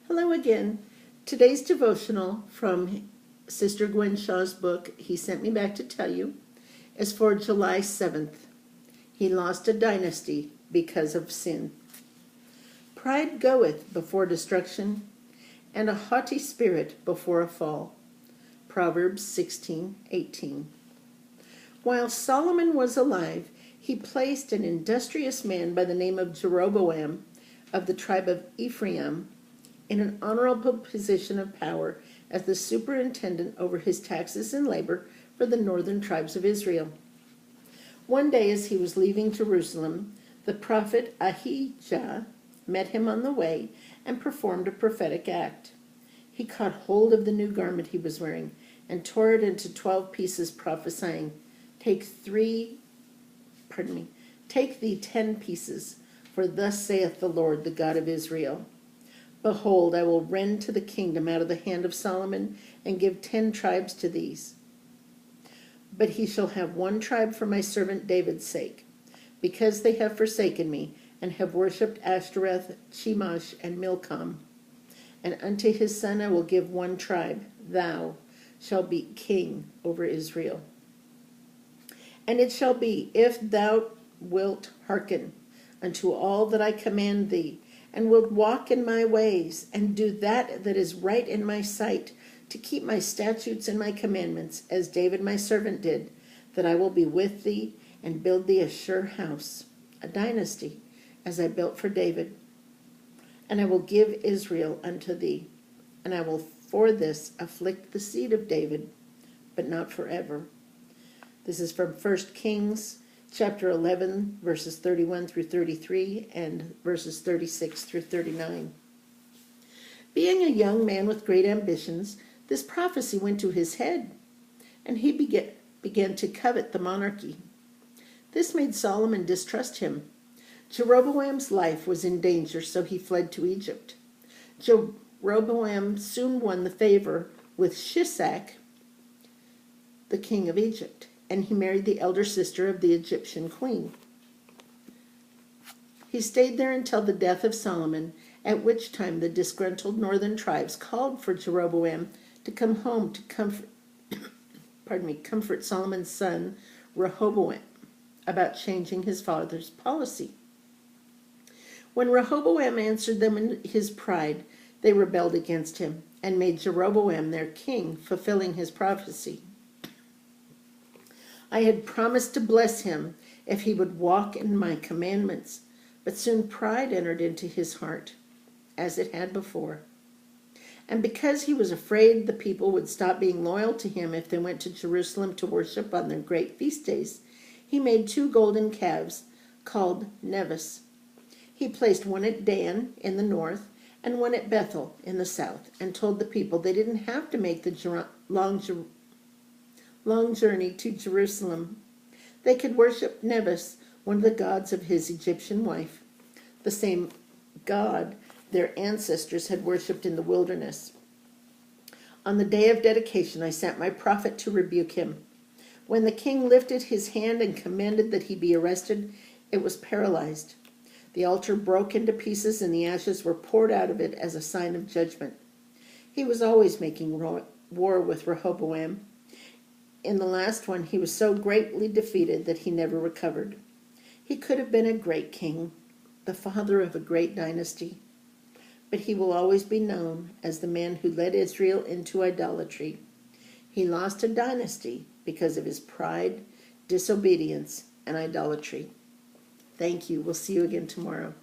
Hello again. Today's devotional from Sister Gwen Shaw's book, He Sent Me Back to Tell You, is for July 7th. He lost a dynasty because of sin. Pride goeth before destruction, and a haughty spirit before a fall. Proverbs 16:18. While Solomon was alive, he placed an industrious man by the name of Jeroboam of the tribe of Ephraim in an honorable position of power as the superintendent over his taxes and labor for the northern tribes of Israel. One day as he was leaving Jerusalem, the prophet Ahijah met him on the way and performed a prophetic act. He caught hold of the new garment he was wearing and tore it into 12 pieces, prophesying, Take thee 10 pieces, for thus saith the Lord, the God of Israel. Behold, I will rend to the kingdom out of the hand of Solomon, and give 10 tribes to these. But he shall have 1 tribe for my servant David's sake, because they have forsaken me, and have worshipped Ashtoreth, Chemosh, and Milcom. And unto his son I will give 1 tribe. Thou shalt be king over Israel. And it shall be, if thou wilt hearken unto all that I command thee, and wilt walk in my ways, and do that is right in my sight, to keep my statutes and my commandments, as David my servant did, that I will be with thee, and build thee a sure house, a dynasty, as I built for David. And I will give Israel unto thee, and I will for this afflict the seed of David, but not forever. This is from 1 Kings chapter 11, verses 31 through 33, and verses 36 through 39. Being a young man with great ambitions, this prophecy went to his head, and he began to covet the monarchy. This made Solomon distrust him. Jeroboam's life was in danger, so he fled to Egypt. Jeroboam soon won the favor with Shishak, the king of Egypt, and he married the elder sister of the Egyptian queen. He stayed there until the death of Solomon, at which time the disgruntled northern tribes called for Jeroboam to come home to comfort Solomon's son Rehoboam about changing his father's policy. When Rehoboam answered them in his pride, they rebelled against him and made Jeroboam their king, fulfilling his prophecy. I had promised to bless him if he would walk in my commandments, but soon pride entered into his heart, as it had before. And because he was afraid the people would stop being loyal to him if they went to Jerusalem to worship on their great feast days, he made 2 golden calves called Nevis. He placed one at Dan in the north and one at Bethel in the south, and told the people they didn't have to make the long journey to Jerusalem. They could worship Nevis, one of the gods of his Egyptian wife, the same god their ancestors had worshipped in the wilderness. On the day of dedication, I sent my prophet to rebuke him. When the king lifted his hand and commanded that he be arrested, it was paralyzed. The altar broke into pieces, and the ashes were poured out of it as a sign of judgment. He was always making war with Rehoboam. In the last one, he was so greatly defeated that he never recovered. He could have been a great king, the father of a great dynasty, but he will always be known as the man who led Israel into idolatry. He lost a dynasty because of his pride, disobedience, and idolatry. Thank you. We'll see you again tomorrow.